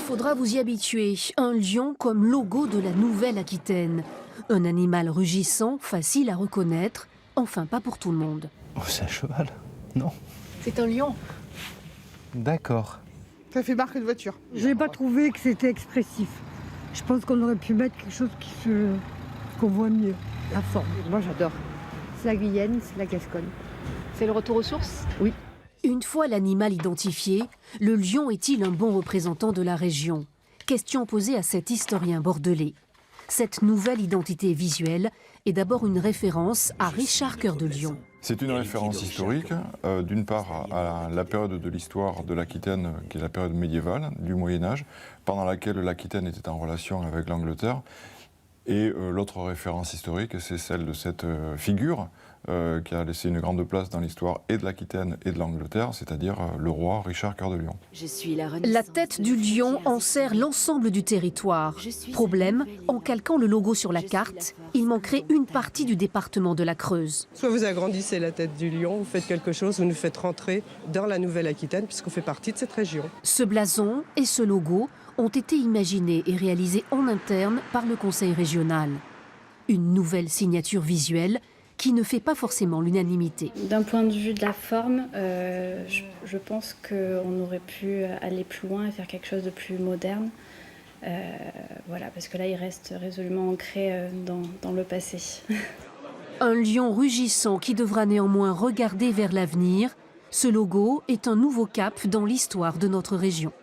faudra vous y habituer. Un lion comme logo de la Nouvelle-Aquitaine. Un animal rugissant, facile à reconnaître, enfin pas pour tout le monde. Oh, c'est un cheval? Non. C'est un lion. D'accord. Ça fait marque de voiture. Je n'ai pas trouvé que c'était expressif. Je pense qu'on aurait pu mettre quelque chose qu'on voit mieux, la forme. Moi j'adore. C'est la Guyenne, c'est la Gascogne. C'est le retour aux sources? Oui. Une fois l'animal identifié, le lion est-il un bon représentant de la région? Question posée à cet historien bordelais. Cette nouvelle identité visuelle est d'abord une référence à Richard Cœur de Lion. C'est une référence historique, d'une part à la période de l'histoire de l'Aquitaine, qui est la période médiévale, du Moyen-Âge, pendant laquelle l'Aquitaine était en relation avec l'Angleterre. Et l'autre référence historique, c'est celle de cette figure qui a laissé une grande place dans l'histoire et de l'Aquitaine et de l'Angleterre, c'est-à-dire le roi Richard Cœur de Lion. La tête du lion enserre l'ensemble du territoire. Problème, en calquant le logo sur la carte, il manquerait une partie du département de la Creuse. Soit vous agrandissez la tête du lion, vous faites quelque chose, vous nous faites rentrer dans la Nouvelle-Aquitaine puisqu'on fait partie de cette région. Ce blason et ce logo ont été imaginés et réalisés en interne par le Conseil régional. Une nouvelle signature visuelle qui ne fait pas forcément l'unanimité. D'un point de vue de la forme, je pense qu'on aurait pu aller plus loin et faire quelque chose de plus moderne. Voilà, parce que là, il reste résolument ancré dans le passé. Un lion rugissant qui devra néanmoins regarder vers l'avenir. Ce logo est un nouveau cap dans l'histoire de notre région.